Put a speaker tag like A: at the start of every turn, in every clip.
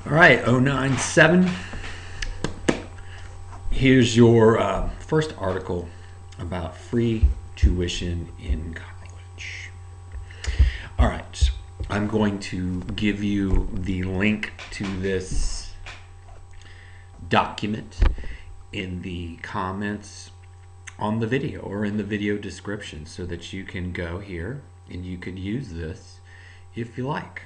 A: All right, 097. Here's your first article about free tuition in college. All right, I'm going to give you the link to this document in the comments on the video or in the video description so that you can go here and you could use this if you like.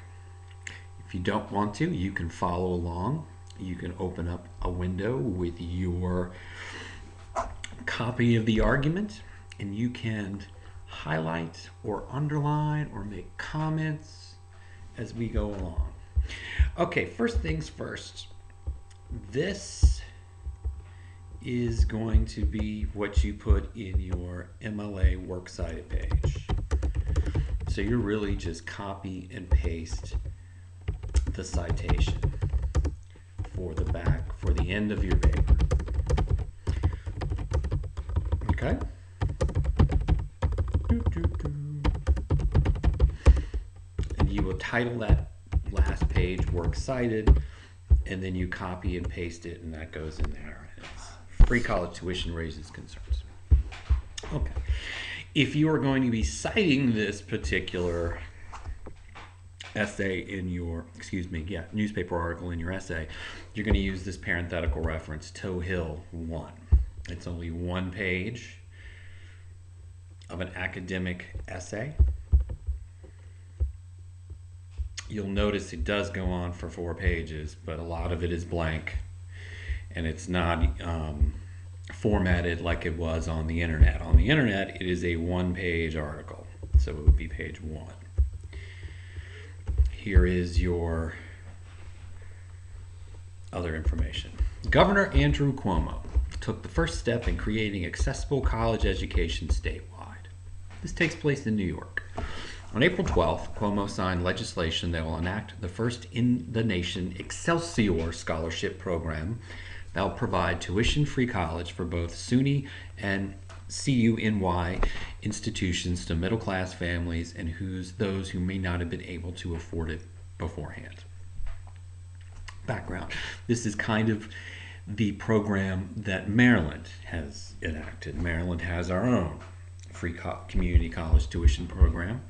A: If you don't want to, you can follow along. You can open up a window with your copy of the argument and you can highlight or underline or make comments as we go along. Okay, first things first. This is going to be what you put in your MLA works cited page. So you're really just copy and paste the citation for the back, for the end of your paper. Okay? And you will title that last page works cited, and then you copy and paste it, and that goes in there. It's free college tuition raises concerns. Okay. If you are going to be citing this particular essay in your, newspaper article in your essay, you're going to use this parenthetical reference, Toe Hill 1. It's only one page of an academic essay. You'll notice it does go on for 4 pages, but a lot of it is blank, and it's not formatted like it was on the internet. On the internet, it is a one-page article, so it would be page 1. Here is your other information. Governor Andrew Cuomo took the first step in creating accessible college education statewide. This takes place in New York. On April 12th, Cuomo signed legislation that will enact the first in the nation Excelsior scholarship program that will provide tuition-free college for both SUNY and CUNY institutions to middle-class families and those who may not have been able to afford it beforehand. Background. This is kind of the program that Maryland has enacted. Maryland has our own free community college tuition program.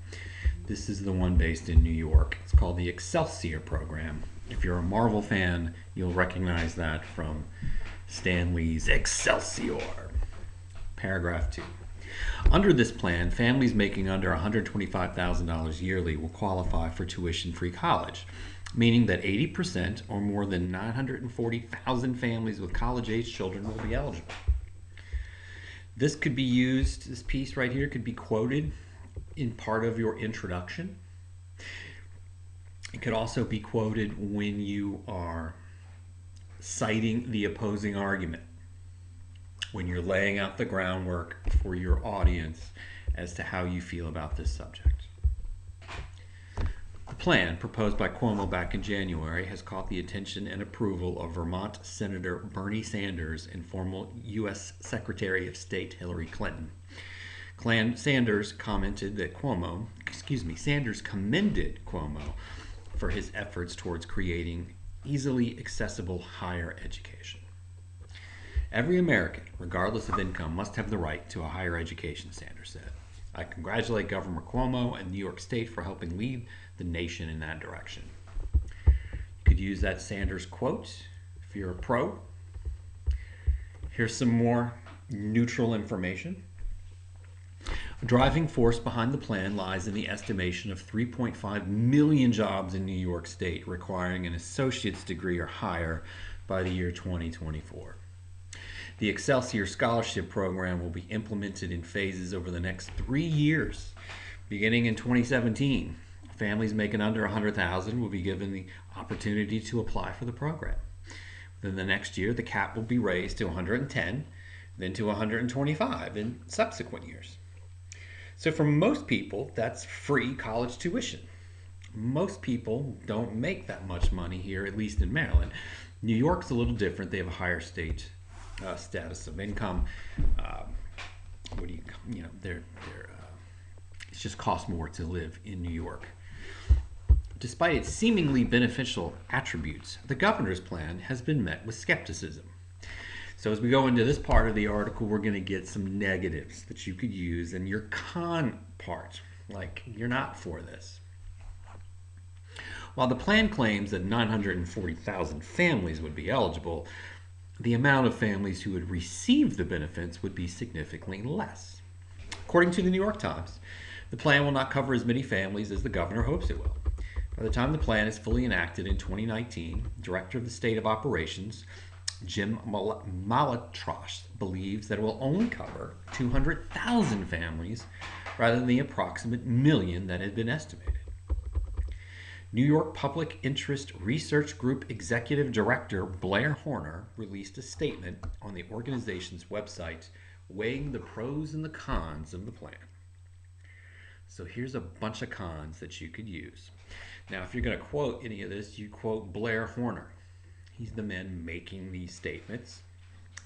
A: This is the one based in New York. It's called the Excelsior program. If you're a Marvel fan, you'll recognize that from Stan Lee's Excelsior. Paragraph 2. Under this plan, families making under $125,000 yearly will qualify for tuition-free college, meaning that 80% or more than 940,000 families with college-age children will be eligible. This could be used, this piece right here could be quoted in part of your introduction. It could also be quoted when you are citing the opposing argument, when you're laying out the groundwork for your audience as to how you feel about this subject. The plan, proposed by Cuomo back in January, has caught the attention and approval of Vermont Senator Bernie Sanders and former U.S. Secretary of State Hillary Clinton. Sanders commended Cuomo for his efforts towards creating easily accessible higher education. Every American, regardless of income, must have the right to a higher education, Sanders said. I congratulate Governor Cuomo and New York State for helping lead the nation in that direction. You could use that Sanders quote if you're a pro. Here's some more neutral information. A driving force behind the plan lies in the estimation of 3.5 million jobs in New York State requiring an associate's degree or higher by the year 2024. The Excelsior Scholarship Program will be implemented in phases over the next 3 years. Beginning in 2017, families making under $100,000 will be given the opportunity to apply for the program. Then the next year, the cap will be raised to 110, then to 125 in subsequent years. So for most people, that's free college tuition. Most people don't make that much money here, at least in Maryland. New York's a little different. They have a higher state status of income. It just costs more to live in New York. Despite its seemingly beneficial attributes, the governor's plan has been met with skepticism. So as we go into this part of the article, we're going to get some negatives that you could use in your con part, like you're not for this. While the plan claims that 940,000 families would be eligible, the amount of families who would receive the benefits would be significantly less. According to the New York Times, the plan will not cover as many families as the governor hopes it will. By the time the plan is fully enacted in 2019, Director of the State of Operations, Jim Malatrosh, believes that it will only cover 200,000 families rather than the approximate million that had been estimated. New York Public Interest Research Group Executive Director Blair Horner released a statement on the organization's website weighing the pros and the cons of the plan. So here's a bunch of cons that you could use. Now, if you're going to quote any of this, you quote Blair Horner. He's the man making these statements.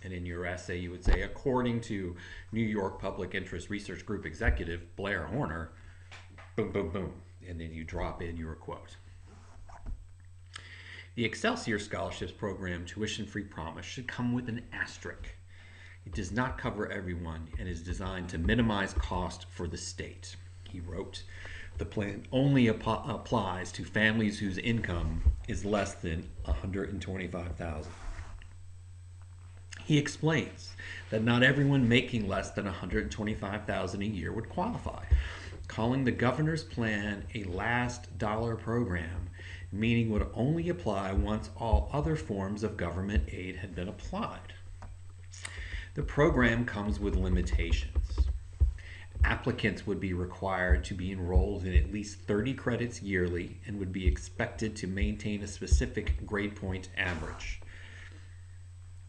A: And in your essay, you would say, according to New York Public Interest Research Group Executive Blair Horner, boom, boom, boom. And then you drop in your quote. The Excelsior Scholarships Program tuition-free promise should come with an asterisk. It does not cover everyone and is designed to minimize cost for the state. He wrote, the plan only applies to families whose income is less than $125,000. He explains that not everyone making less than $125,000 a year would qualify, calling the governor's plan a last dollar program, meaning would only apply once all other forms of government aid had been applied. The program comes with limitations. Applicants would be required to be enrolled in at least 30 credits yearly and would be expected to maintain a specific grade point average.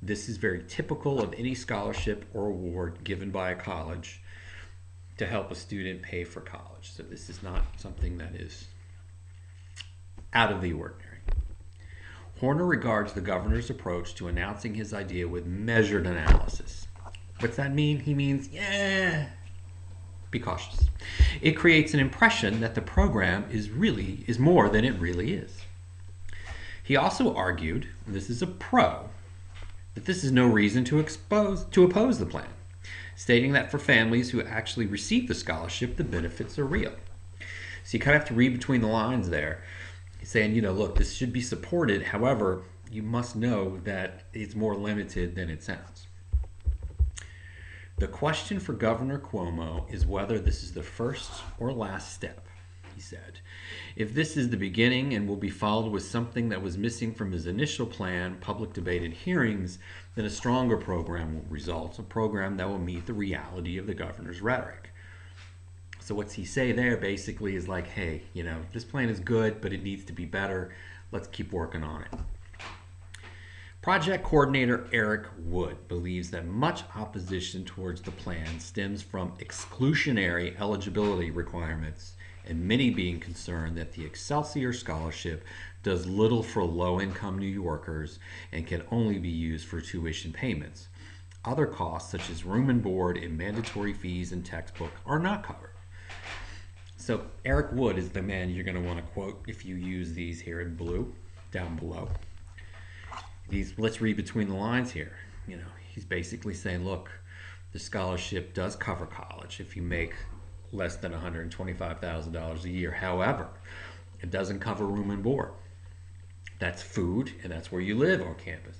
A: This is very typical of any scholarship or award given by a college to help a student pay for college. So this is not something that is out of the ordinary. Horner regards the governor's approach to announcing his idea with measured analysis. What's that mean? He means, be cautious. It creates an impression that the program is more than it really is. He also argued, and this is a pro, that this is no reason to oppose the plan, stating that for families who actually receive the scholarship, the benefits are real. So you kind of have to read between the lines there. He's saying, look, this should be supported. However, you must know that it's more limited than it sounds. The question for Governor Cuomo is whether this is the first or last step, he said. If this is the beginning and will be followed with something that was missing from his initial plan, public debate and hearings, then a stronger program will result, a program that will meet the reality of the governor's rhetoric. So what's he say there basically is like, hey, this plan is good, but it needs to be better. Let's keep working on it. Project coordinator Eric Wood believes that much opposition towards the plan stems from exclusionary eligibility requirements and many being concerned that the Excelsior Scholarship does little for low-income New Yorkers and can only be used for tuition payments. Other costs, such as room and board and mandatory fees and textbook, are not covered. So Eric Wood is the man you're going to want to quote if you use these here in blue, down below. Let's read between the lines here. He's basically saying, look, the scholarship does cover college if you make less than $125,000 a year. However, it doesn't cover room and board. That's food, and that's where you live on campus.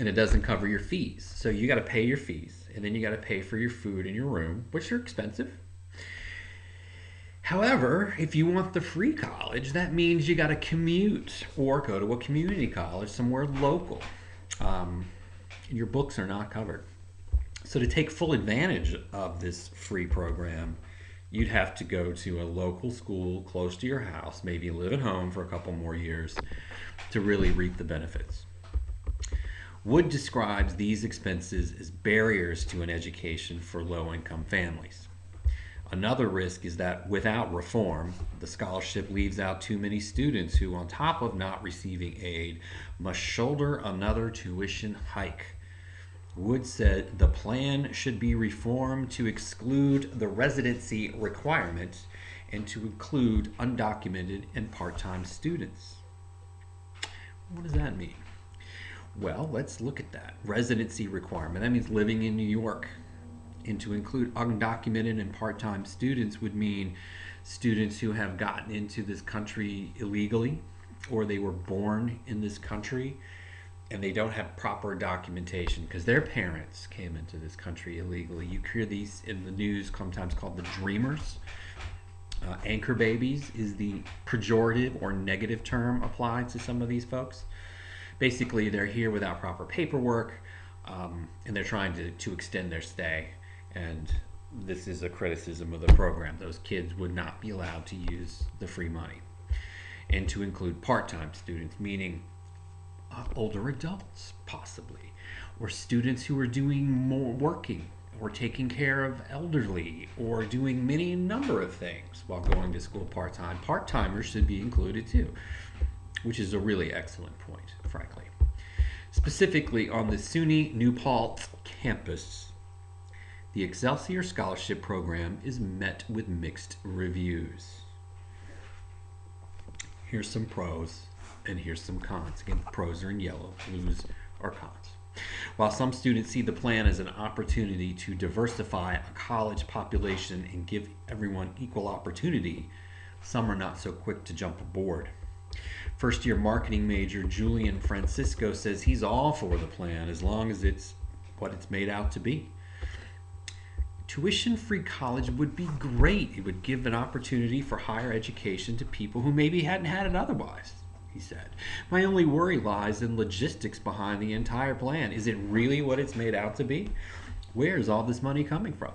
A: And it doesn't cover your fees. So you got to pay your fees, and then you got to pay for your food and your room, which are expensive. However, if you want the free college, that means you got to commute or go to a community college somewhere local. Your books are not covered. So to take full advantage of this free program, you'd have to go to a local school close to your house, maybe live at home for a couple more years to really reap the benefits. Wood describes these expenses as barriers to an education for low-income families. Another risk is that without reform, the scholarship leaves out too many students who, on top of not receiving aid, must shoulder another tuition hike. Wood said the plan should be reformed to exclude the residency requirement and to include undocumented and part-time students. What does that mean? Well, let's look at that. Residency requirement. That means living in New York. And to include undocumented and part-time students would mean students who have gotten into this country illegally, or they were born in this country and they don't have proper documentation because their parents came into this country illegally. You hear these in the news sometimes called the dreamers. Anchor babies is the pejorative or negative term applied to some of these folks. Basically, they're here without proper paperwork, and they're trying to extend their stay. And this is a criticism of the program. Those kids would not be allowed to use the free money. And to include part-time students, meaning older adults, possibly, or students who are doing more working, or taking care of elderly, or doing many number of things while going to school part-time. Part-timers should be included too, which is a really excellent point, frankly. Specifically on the SUNY New Paltz campus, the Excelsior Scholarship Program is met with mixed reviews. Here's some pros and here's some cons. Again, the pros are in yellow, blues are cons. While some students see the plan as an opportunity to diversify a college population and give everyone equal opportunity, some are not so quick to jump aboard. First-year marketing major Julian Francisco says he's all for the plan as long as it's what it's made out to be. Tuition-free college would be great. It would give an opportunity for higher education to people who maybe hadn't had it otherwise, he said. My only worry lies in logistics behind the entire plan. Is it really what it's made out to be? Where is all this money coming from?